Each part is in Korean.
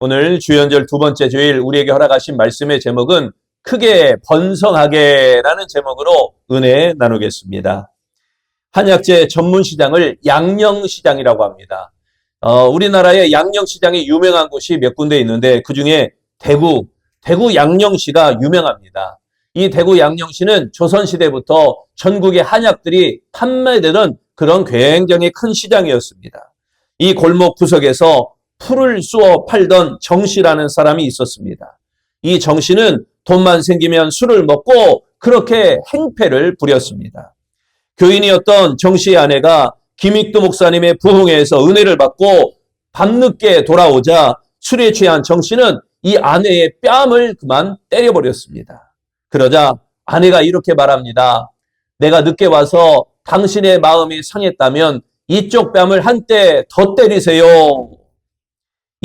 오늘 주연절 두 번째 주일 우리에게 허락하신 말씀의 제목은 크게 번성하게라는 제목으로 은혜 나누겠습니다. 한약재 전문 시장을 양령시장이라고 합니다. 우리나라에 양령시장이 유명한 곳이 몇 군데 있는데 그중에 대구 양령시가 유명합니다. 이 대구 양령시는 조선시대부터 전국의 한약들이 판매되던 그런 굉장히 큰 시장이었습니다. 이 골목 구석에서 풀을 쏘어 팔던 정씨라는 사람이 있었습니다. 이 정씨는 돈만 생기면 술을 먹고 그렇게 행패를 부렸습니다. 교인이었던 정씨의 아내가 김익두 목사님의 부흥회에서 은혜를 받고 밤늦게 돌아오자 술에 취한 정씨는 이 아내의 뺨을 그만 때려버렸습니다. 그러자 아내가 이렇게 말합니다. 내가 늦게 와서 당신의 마음이 상했다면 이쪽 뺨을 한 대 더 때리세요.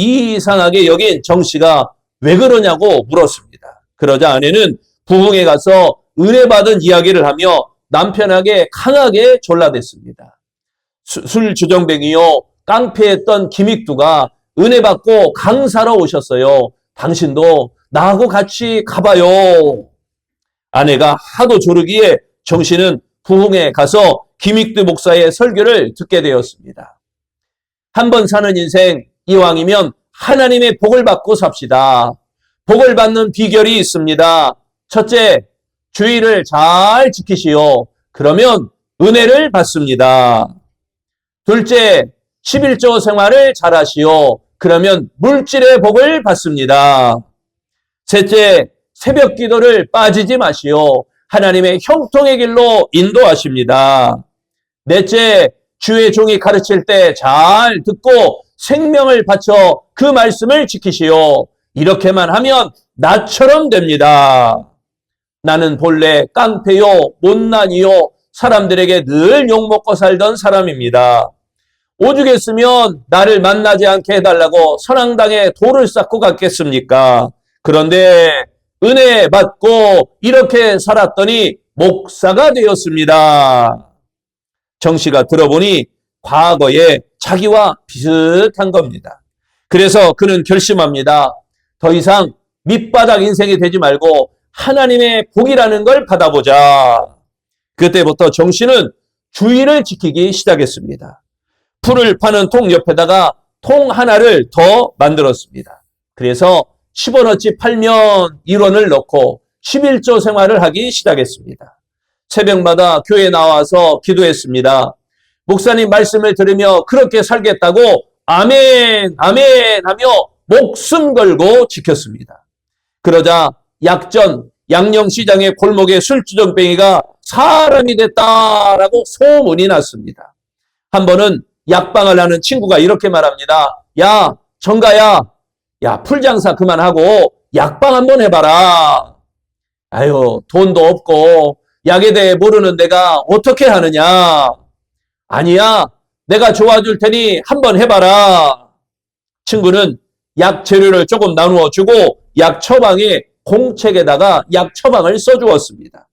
이상하게 여긴 정씨가 왜 그러냐고 물었습니다. 그러자 아내는 부흥에 가서 은혜 받은 이야기를 하며 남편에게 강하게 졸라댔습니다. 술주정뱅이요 깡패했던 김익두가 은혜 받고 강사로 오셨어요. 당신도 나하고 같이 가봐요. 아내가 하도 조르기에 정씨는 부흥에 가서 김익두 목사의 설교를 듣게 되었습니다. 한 번 사는 인생 이왕이면 하나님의 복을 받고 삽시다. 복을 받는 비결이 있습니다. 첫째, 주의를 잘 지키시오. 그러면 은혜를 받습니다. 둘째, 11조 생활을 잘 하시오. 그러면 물질의 복을 받습니다. 셋째, 새벽 기도를 빠지지 마시오. 하나님의 형통의 길로 인도하십니다. 넷째, 주의 종이 가르칠 때 잘 듣고 생명을 바쳐 그 말씀을 지키시오. 이렇게만 하면 나처럼 됩니다. 나는 본래 깡패요, 못난이요, 사람들에게 늘 욕먹고 살던 사람입니다. 오죽했으면 나를 만나지 않게 해달라고 선앙당에 돌을 쌓고 갔겠습니까? 그런데 은혜 받고 이렇게 살았더니 목사가 되었습니다. 정씨가 들어보니 과거에 자기와 비슷한 겁니다. 그래서 그는 결심합니다. 더 이상 밑바닥 인생이 되지 말고 하나님의 복이라는 걸 받아보자. 그때부터 정씨는 주의를 지키기 시작했습니다. 풀을 파는 통 옆에다가 통 하나를 더 만들었습니다. 그래서 10원어치 팔면 1원을 넣고 11조 생활을 하기 시작했습니다. 새벽마다 교회에 나와서 기도했습니다. 목사님 말씀을 들으며 그렇게 살겠다고 아멘 아멘 하며 목숨 걸고 지켰습니다. 그러자 약전 양령시장의 골목에 술주정뱅이가 사람이 됐다라고 소문이 났습니다. 한 번은 약방을 하는 친구가 이렇게 말합니다. 야 정가야, 야 풀장사 그만하고 약방 한번 해봐라. 아유 돈도 없고 약에 대해 모르는 내가 어떻게 하느냐. 아니야 내가 도와줄 테니 한번 해봐라. 친구는 약 재료를 조금 나누어 주고 약 처방에 공책에다가 약 처방을 써주었습니다.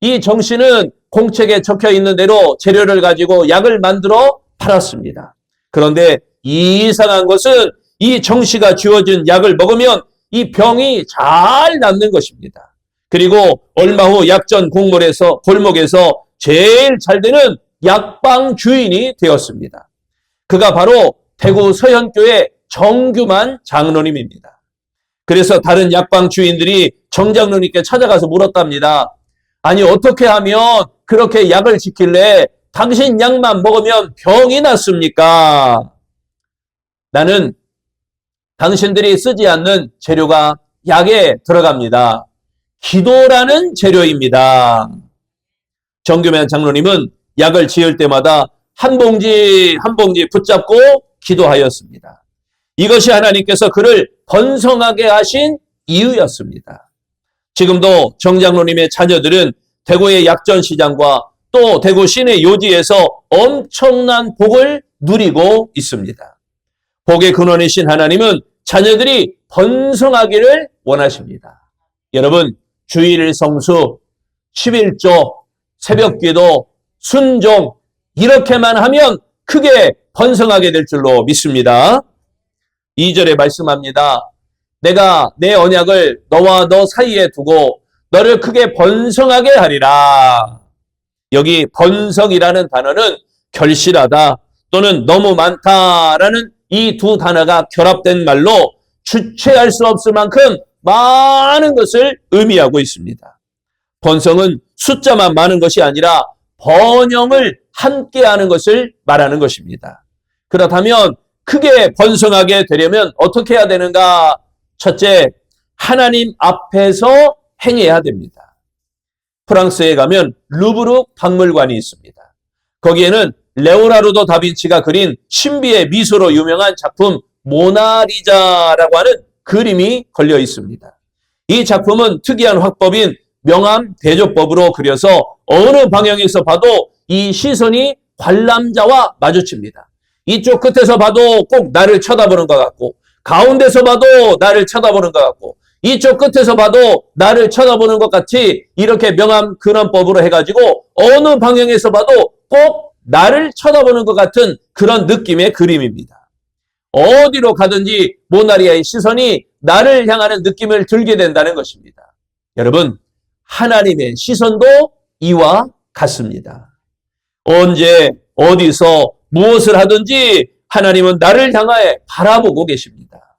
이 정씨는 공책에 적혀 있는 대로 재료를 가지고 약을 만들어 팔았습니다. 그런데 이상한 것은 이 정씨가 주어진 약을 먹으면 이 병이 잘 낫는 것입니다. 그리고 얼마 후 약전 골목에서 제일 잘 되는 약방 주인이 되었습니다. 그가 바로 대구 서현교회 정규만 장로님입니다. 그래서 다른 약방 주인들이 정 장로님께 찾아가서 물었답니다. 아니 어떻게 하면 그렇게 약을 지킬래? 당신 약만 먹으면 병이 낫습니까? 나는 당신들이 쓰지 않는 재료가 약에 들어갑니다. 기도라는 재료입니다. 정규만 장로님은 약을 지을 때마다 한 봉지 한 봉지 붙잡고 기도하였습니다. 이것이 하나님께서 그를 번성하게 하신 이유였습니다. 지금도 정 장로님의 자녀들은 대구의 약전시장과 또 대구 시내 요지에서 엄청난 복을 누리고 있습니다. 복의 근원이신 하나님은 자녀들이 번성하기를 원하십니다. 여러분 주일 성수, 11조, 새벽기도, 순종 이렇게만 하면 크게 번성하게 될 줄로 믿습니다. 2절에 말씀합니다. 내가 내 언약을 너와 너 사이에 두고 너를 크게 번성하게 하리라. 여기 번성이라는 단어는 결실하다 또는 너무 많다라는 이 두 단어가 결합된 말로 주체할 수 없을 만큼 많은 것을 의미하고 있습니다. 번성은 숫자만 많은 것이 아니라 번영을 함께하는 것을 말하는 것입니다. 그렇다면 크게 번성하게 되려면 어떻게 해야 되는가? 첫째, 하나님 앞에서 행해야 됩니다. 프랑스에 가면 루브르 박물관이 있습니다. 거기에는 레오나르도 다빈치가 그린 신비의 미소로 유명한 작품 모나리자라고 하는 그림이 걸려 있습니다. 이 작품은 특이한 화법인 명암 대조법으로 그려서 어느 방향에서 봐도 이 시선이 관람자와 마주칩니다. 이쪽 끝에서 봐도 꼭 나를 쳐다보는 것 같고, 가운데서 봐도 나를 쳐다보는 것 같고, 이쪽 끝에서 봐도 나를 쳐다보는 것 같이 이렇게 명암 근원법으로 해가지고 어느 방향에서 봐도 꼭 나를 쳐다보는 것 같은 그런 느낌의 그림입니다. 어디로 가든지 모나리아의 시선이 나를 향하는 느낌을 들게 된다는 것입니다. 여러분, 하나님의 시선도 이와 같습니다. 언제 어디서 무엇을 하든지 하나님은 나를 향하여 바라보고 계십니다.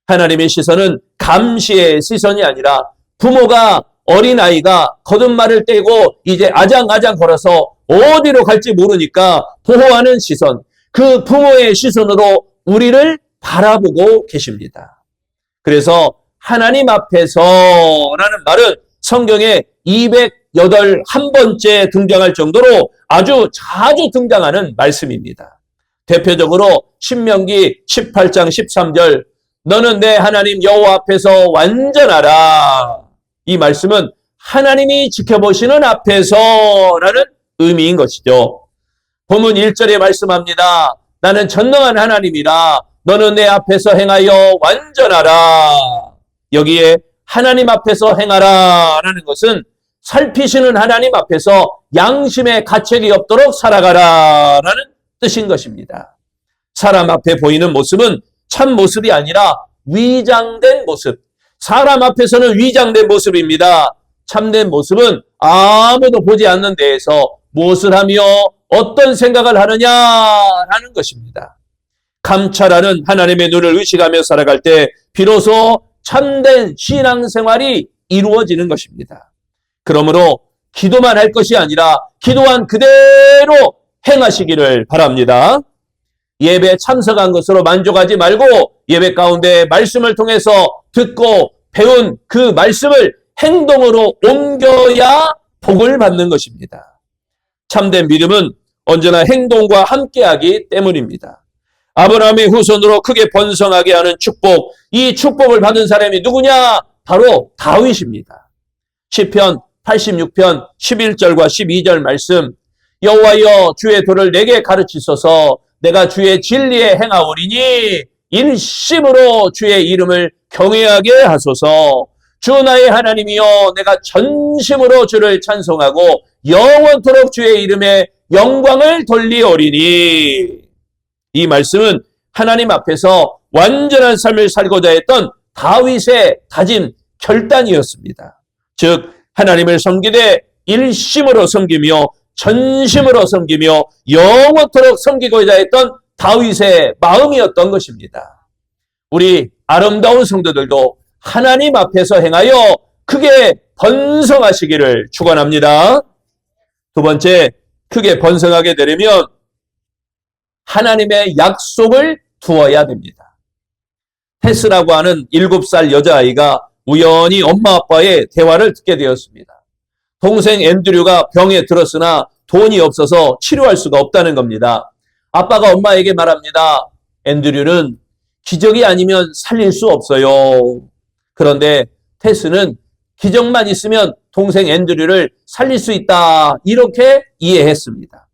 하나님의 시선은 감시의 시선이 아니라 부모가 어린아이가 거듭말을 떼고 이제 아장아장 걸어서 어디로 갈지 모르니까 보호하는 시선, 그 부모의 시선으로 우리를 바라보고 계십니다. 그래서 하나님 앞에서라는 말은 성경에 281번째 등장할 정도로 아주 자주 등장하는 말씀입니다. 대표적으로 신명기 18장 13절 너는 내 하나님 여호와 앞에서 완전하라. 이 말씀은 하나님이 지켜보시는 앞에서라는 의미인 것이죠. 본문 1절에 말씀합니다. 나는 전능한 하나님이라 너는 내 앞에서 행하여 완전하라. 여기에 하나님 앞에서 행하라라는 것은 살피시는 하나님 앞에서 양심의 가책이 없도록 살아가라라는 뜻인 것입니다. 사람 앞에 보이는 모습은 참 모습이 아니라 위장된 모습. 사람 앞에서는 위장된 모습입니다. 참된 모습은 아무도 보지 않는 데에서 무엇을 하며 어떤 생각을 하느냐라는 것입니다. 감찰하는 하나님의 눈을 의식하며 살아갈 때 비로소 참된 신앙생활이 이루어지는 것입니다. 그러므로 기도만 할 것이 아니라 기도한 그대로 행하시기를 바랍니다. 예배 참석한 것으로 만족하지 말고 예배 가운데 말씀을 통해서 듣고 배운 그 말씀을 행동으로 옮겨야 복을 받는 것입니다. 참된 믿음은 언제나 행동과 함께하기 때문입니다. 아브라함의 후손으로 크게 번성하게 하는 축복, 이 축복을 받은 사람이 누구냐? 바로 다윗입니다. 시편 86편 11절과 12절 말씀, 여호와여 주의 도를 내게 가르치소서 내가 주의 진리에 행하오리니 일심으로 주의 이름을 경외하게 하소서. 주 나의 하나님이여 내가 전심으로 주를 찬송하고 영원토록 주의 이름에 영광을 돌리오리니. 이 말씀은 하나님 앞에서 완전한 삶을 살고자 했던 다윗의 다짐, 결단이었습니다. 즉 하나님을 섬기되 일심으로 섬기며 전심으로 섬기며 영원토록 섬기고자 했던 다윗의 마음이었던 것입니다. 우리 아름다운 성도들도 하나님 앞에서 행하여 크게 번성하시기를 축원합니다. 두 번째, 크게 번성하게 되려면 하나님의 약속을 두어야 됩니다. 테스라고 하는 7살 여자아이가 우연히 엄마 아빠의 대화를 듣게 되었습니다. 동생 앤드류가 병에 들었으나 돈이 없어서 치료할 수가 없다는 겁니다. 아빠가 엄마에게 말합니다. 앤드류는 기적이 아니면 살릴 수 없어요. 그런데 테스는 기적만 있으면 동생 앤드류를 살릴 수 있다, 이렇게 이해했습니다.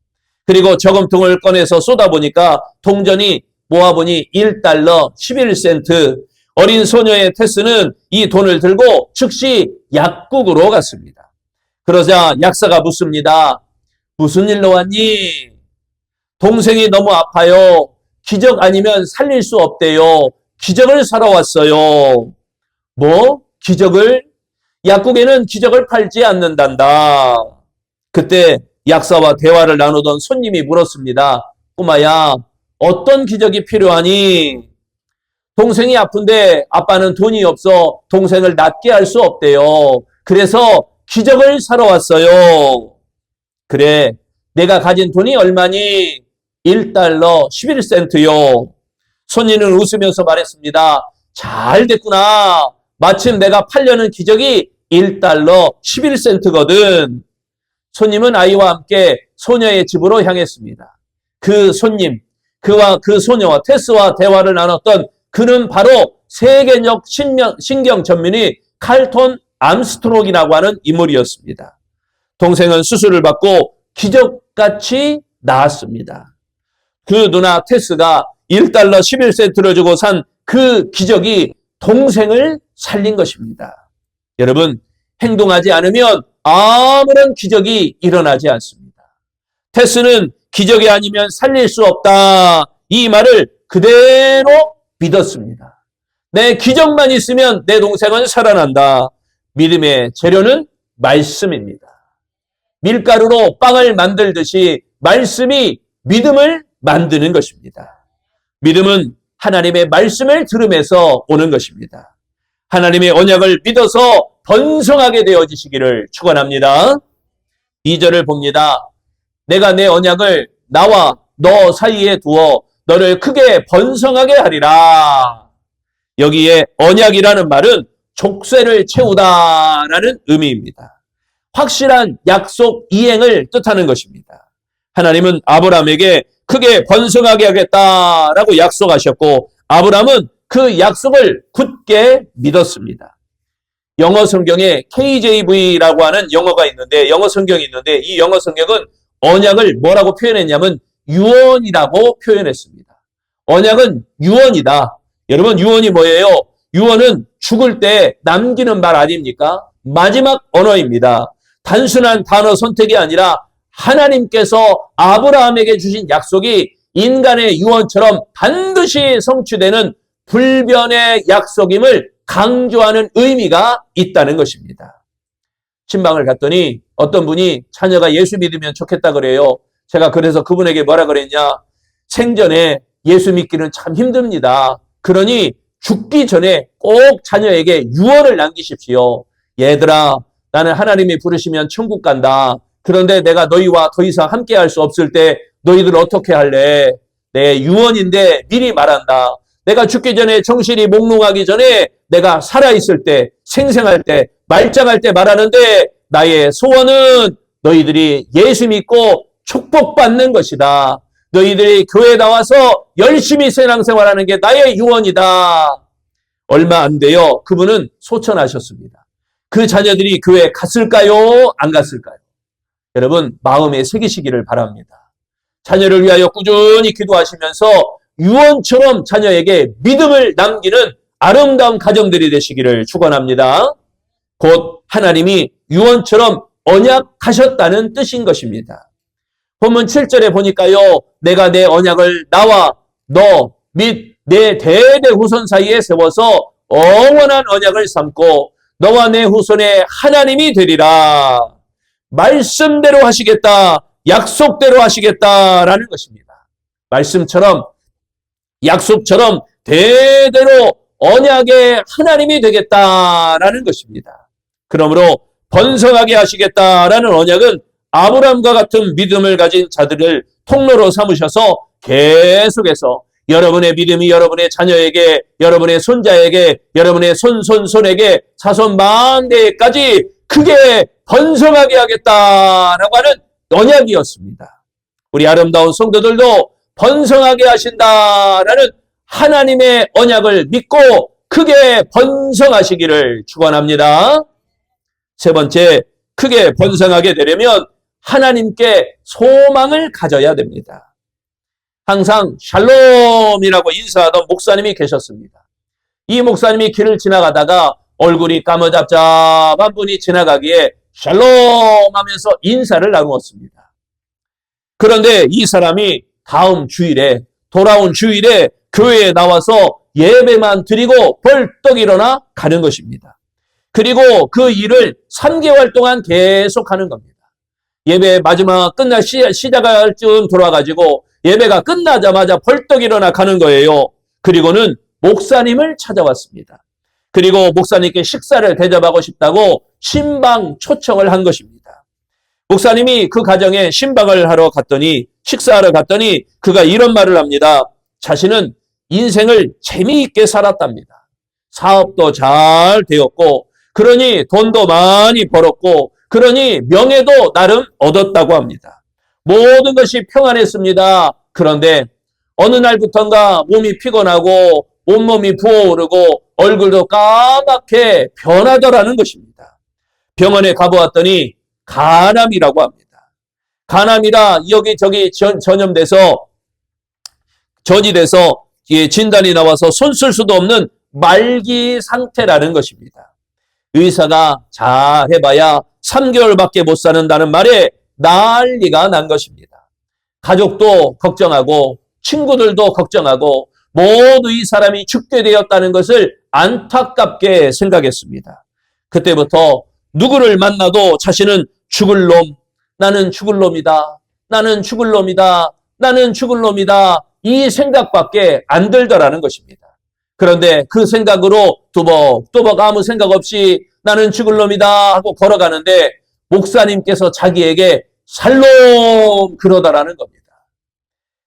그리고 저금통을 꺼내서 쏟아보니까 동전이 모아보니 1달러 11센트. 어린 소녀의 테스는 이 돈을 들고 즉시 약국으로 갔습니다. 그러자 약사가 묻습니다. 무슨 일로 왔니? 동생이 너무 아파요. 기적 아니면 살릴 수 없대요. 기적을 사러 왔어요. 뭐? 기적을? 약국에는 기적을 팔지 않는단다. 그때 약사와 대화를 나누던 손님이 물었습니다. 꼬마야, 어떤 기적이 필요하니? 동생이 아픈데 아빠는 돈이 없어 동생을 낫게 할 수 없대요. 그래서 기적을 사러 왔어요. 그래, 내가 가진 돈이 얼마니? 1달러 11센트요. 손님은 웃으면서 말했습니다. 잘 됐구나. 마침 내가 팔려는 기적이 1달러 11센트거든. 손님은 아이와 함께 소녀의 집으로 향했습니다. 그 손님, 그와 그 소녀와 테스와 대화를 나눴던 그는 바로 세계적 신경 전문의 칼톤 암스트롱이라고 하는 인물이었습니다. 동생은 수술을 받고 기적같이 나았습니다. 그 누나 테스가 1달러 11센트를 주고 산 그 기적이 동생을 살린 것입니다. 여러분, 행동하지 않으면 아무런 기적이 일어나지 않습니다. 테스는 기적이 아니면 살릴 수 없다. 이 말을 그대로 믿었습니다. 내 기적만 있으면 내 동생은 살아난다. 믿음의 재료는 말씀입니다. 밀가루로 빵을 만들듯이 말씀이 믿음을 만드는 것입니다. 믿음은 하나님의 말씀을 들으면서 오는 것입니다. 하나님의 언약을 믿어서 번성하게 되어지시기를 축원합니다. 2절을 봅니다. 내가 내 언약을 나와 너 사이에 두어 너를 크게 번성하게 하리라. 여기에 언약이라는 말은 족쇄를 채우다라는 의미입니다. 확실한 약속 이행을 뜻하는 것입니다. 하나님은 아브라함에게 크게 번성하게 하겠다라고 약속하셨고 아브라함은 그 약속을 굳게 믿었습니다. 영어 성경에 KJV라고 하는 영어가 있는데 영어 성경이 있는데 이 영어 성경은 언약을 뭐라고 표현했냐면 유언이라고 표현했습니다. 언약은 유언이다. 여러분 유언이 뭐예요? 유언은 죽을 때 남기는 말 아닙니까? 마지막 언어입니다. 단순한 단어 선택이 아니라 하나님께서 아브라함에게 주신 약속이 인간의 유언처럼 반드시 성취되는 불변의 약속임을 강조하는 의미가 있다는 것입니다. 신방을 갔더니 어떤 분이 자녀가 예수 믿으면 좋겠다 그래요. 제가 그래서 그분에게 뭐라 그랬냐? 생전에 예수 믿기는 참 힘듭니다. 그러니 죽기 전에 꼭 자녀에게 유언을 남기십시오. 얘들아, 나는 하나님이 부르시면 천국 간다. 그런데 내가 너희와 더 이상 함께 할 수 없을 때 너희들 어떻게 할래? 내 유언인데 미리 말한다. 내가 죽기 전에 정신이 몽롱하기 전에 내가 살아있을 때, 생생할 때, 말짱할 때 말하는데 나의 소원은 너희들이 예수 믿고 축복받는 것이다. 너희들이 교회 나와서 열심히 신앙생활하는 게 나의 유언이다. 얼마 안 돼요. 그분은 소천하셨습니다. 그 자녀들이 교회에 갔을까요? 안 갔을까요? 여러분 마음에 새기시기를 바랍니다. 자녀를 위하여 꾸준히 기도하시면서 유언처럼 자녀에게 믿음을 남기는 아름다운 가정들이 되시기를 축원합니다. 곧 하나님이 유언처럼 언약하셨다는 뜻인 것입니다. 본문 7절에 보니까요. 내가 내 언약을 나와 너 및 내 대대 후손 사이에 세워서 영원한 언약을 삼고 너와 내 후손의 하나님이 되리라. 말씀대로 하시겠다. 약속대로 하시겠다라는 것입니다. 말씀처럼 약속처럼 대대로 언약의 하나님이 되겠다라는 것입니다. 그러므로 번성하게 하시겠다라는 언약은 아브라함과 같은 믿음을 가진 자들을 통로로 삼으셔서 계속해서 여러분의 믿음이 여러분의 자녀에게, 여러분의 손자에게, 여러분의 손손손에게 자손 만대까지 크게 번성하게 하겠다라고 하는 언약이었습니다. 우리 아름다운 성도들도 번성하게 하신다라는 하나님의 언약을 믿고 크게 번성하시기를 축원합니다. 세 번째, 크게 번성하게 되려면 하나님께 소망을 가져야 됩니다. 항상 샬롬이라고 인사하던 목사님이 계셨습니다. 이 목사님이 길을 지나가다가 얼굴이 까무잡잡한 분이 지나가기에 샬롬 하면서 인사를 나누었습니다. 그런데 이 사람이 다음 주일에, 돌아온 주일에 교회에 나와서 예배만 드리고 벌떡 일어나 가는 것입니다. 그리고 그 일을 3개월 동안 계속하는 겁니다. 예배 마지막 시작할 쯤 돌아가지고 예배가 끝나자마자 벌떡 일어나 가는 거예요. 그리고는 목사님을 찾아왔습니다. 그리고 목사님께 식사를 대접하고 싶다고 신방 초청을 한 것입니다. 목사님이 그 가정에 신방을 하러 갔더니, 식사하러 갔더니 그가 이런 말을 합니다. 자신은 인생을 재미있게 살았답니다. 사업도 잘 되었고, 그러니 돈도 많이 벌었고, 그러니 명예도 나름 얻었다고 합니다. 모든 것이 평안했습니다. 그런데 어느 날부턴가 몸이 피곤하고 온몸이 부어오르고 얼굴도 까맣게 변하더라는 것입니다. 병원에 가보았더니 간암이라고 합니다. 간암이라 여기저기 전염돼서 전이돼서 진단이 나와서 손 쓸 수도 없는 말기 상태라는 것입니다. 의사가 잘 해봐야 3개월밖에 못 사는다는 말에 난리가 난 것입니다. 가족도 걱정하고 친구들도 걱정하고 모두 이 사람이 죽게 되었다는 것을 안타깝게 생각했습니다. 그때부터 누구를 만나도 자신은 죽을 놈, 나는 죽을 놈이다, 나는 죽을 놈이다, 나는 죽을 놈이다, 이 생각밖에 안 들더라는 것입니다. 그런데 그 생각으로 뚜벅뚜벅 아무 생각 없이 나는 죽을 놈이다 하고 걸어가는데 목사님께서 자기에게 살놈 그러다라는 겁니다.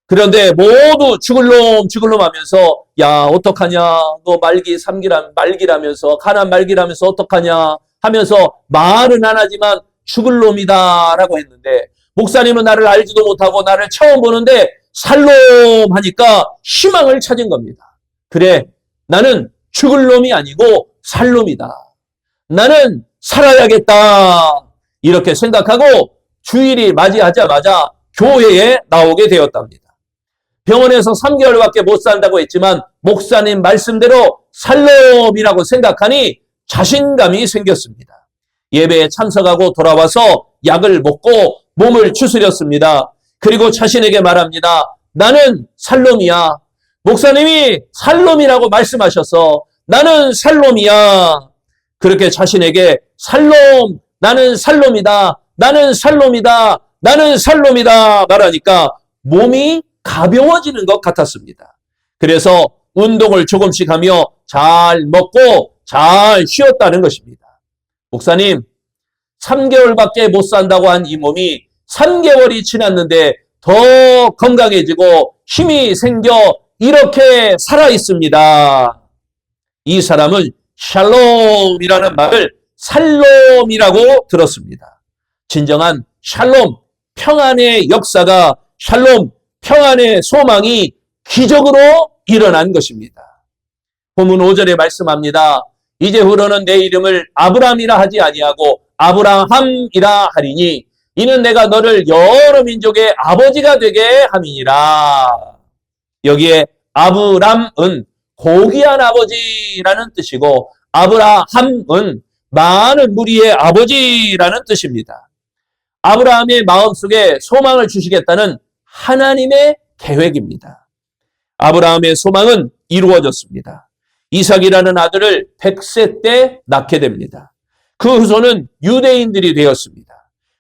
그런데 모두 죽을 놈 하면서 야 어떡하냐, 너 말기라면서 가난 말기라면서 어떡하냐 하면서 말은 안 하지만 죽을 놈이다 라고 했는데, 목사님은 나를 알지도 못하고 나를 처음 보는데 살놈 하니까 희망을 찾은 겁니다. 그래, 나는 죽을 놈이 아니고 살 놈이다. 나는 살아야겠다. 이렇게 생각하고 주일이 맞이하자마자 교회에 나오게 되었답니다. 병원에서 3개월밖에 못 산다고 했지만 목사님 말씀대로 살놈이라고 생각하니 자신감이 생겼습니다. 예배에 참석하고 돌아와서 약을 먹고 몸을 추스렸습니다. 그리고 자신에게 말합니다. 나는 살놈이야. 목사님이 살놈이라고 말씀하셔서 나는 살놈이야. 그렇게 자신에게 살놈, 나는 살놈이다, 나는 살놈이다, 나는 살놈이다 말하니까 몸이 가벼워지는 것 같았습니다. 그래서 운동을 조금씩 하며 잘 먹고 잘 쉬었다는 것입니다. 목사님, 3개월밖에 못 산다고 한 이 몸이 3개월이 지났는데 더 건강해지고 힘이 생겨 이렇게 살아 있습니다. 이 사람은 샬롬이라는 말을 살롬이라고 들었습니다. 진정한 샬롬, 평안의 역사가, 샬롬, 평안의 소망이 기적으로 일어난 것입니다. 본문 5절에 말씀합니다. 이제후로는 내 이름을 아브람이라 하지 아니하고 아브라함이라 하리니 이는 내가 너를 여러 민족의 아버지가 되게 함이니라. 여기에 아브람은 고귀한 아버지라는 뜻이고 아브라함은 많은 무리의 아버지라는 뜻입니다. 아브라함의 마음속에 소망을 주시겠다는 하나님의 계획입니다. 아브라함의 소망은 이루어졌습니다. 이삭이라는 아들을 100세 때 낳게 됩니다. 그 후손은 유대인들이 되었습니다.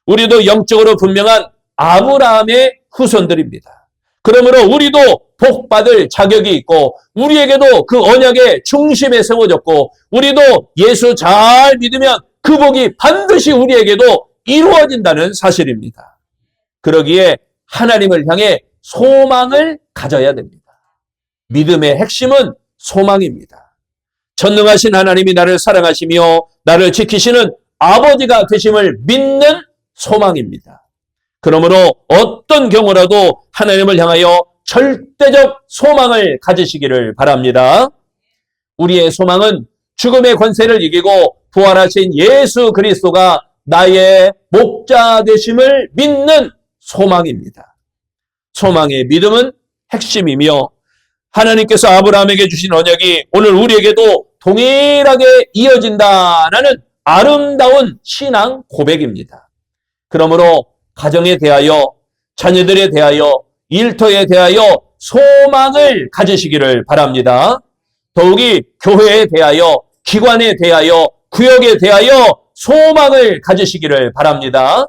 우리도 영적으로 분명한 아브라함의 후손들입니다. 그러므로 우리도 복받을 자격이 있고 우리에게도 그 언약의 중심에 세워졌고 우리도 예수 잘 믿으면 그 복이 반드시 우리에게도 이루어진다는 사실입니다. 그러기에 하나님을 향해 소망을 가져야 됩니다. 믿음의 핵심은 소망입니다. 전능하신 하나님이 나를 사랑하시며 나를 지키시는 아버지가 되심을 믿는 소망입니다. 그러므로 어떤 경우라도 하나님을 향하여 절대적 소망을 가지시기를 바랍니다. 우리의 소망은 죽음의 권세를 이기고 부활하신 예수 그리스도가 나의 목자 되심을 믿는 소망입니다. 소망의 믿음은 핵심이며 하나님께서 아브라함에게 주신 언약이 오늘 우리에게도 동일하게 이어진다라는 아름다운 신앙 고백입니다. 그러므로 가정에 대하여, 자녀들에 대하여, 일터에 대하여 소망을 가지시기를 바랍니다. 더욱이 교회에 대하여, 기관에 대하여, 구역에 대하여 소망을 가지시기를 바랍니다.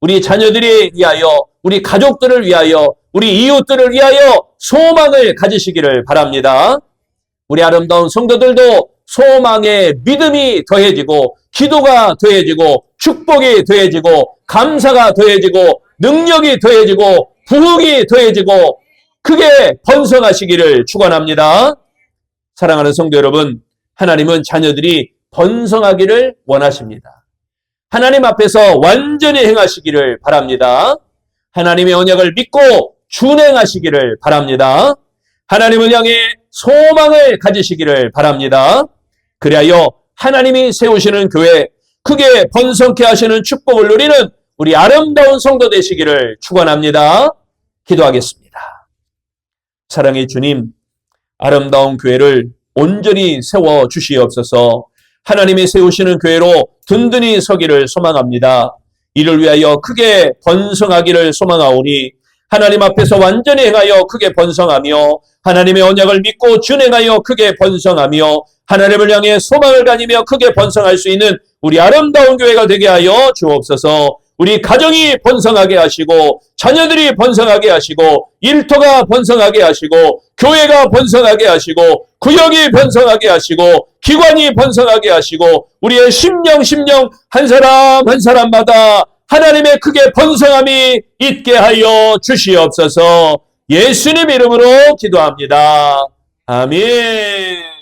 우리 자녀들이 위하여, 우리 가족들을 위하여, 우리 이웃들을 위하여 소망을 가지시기를 바랍니다. 우리 아름다운 성도들도 소망의 믿음이 더해지고, 기도가 더해지고, 축복이 더해지고, 감사가 더해지고, 능력이 더해지고, 부흥이 더해지고, 크게 번성하시기를 축원합니다. 사랑하는 성도 여러분, 하나님은 자녀들이 번성하기를 원하십니다. 하나님 앞에서 완전히 행하시기를 바랍니다. 하나님의 언약을 믿고 준행하시기를 바랍니다. 하나님을 향해 소망을 가지시기를 바랍니다. 그리하여 하나님이 세우시는 교회, 크게 번성케 하시는 축복을 누리는 우리 아름다운 성도 되시기를 축원합니다. 기도하겠습니다. 사랑의 주님, 아름다운 교회를 온전히 세워 주시옵소서. 하나님이 세우시는 교회로 든든히 서기를 소망합니다. 이를 위하여 크게 번성하기를 소망하오니 하나님 앞에서 완전히 행하여 크게 번성하며 하나님의 언약을 믿고 준행하여 크게 번성하며 하나님을 향해 소망을 가지며 크게 번성할 수 있는 우리 아름다운 교회가 되게 하여 주옵소서. 우리 가정이 번성하게 하시고 자녀들이 번성하게 하시고 일터가 번성하게 하시고 교회가 번성하게 하시고 구역이 번성하게 하시고 기관이 번성하게 하시고 우리의 심령 한 사람 한 사람마다 하나님의 크게 번성함이 있게 하여 주시옵소서. 예수님 이름으로 기도합니다. 아멘.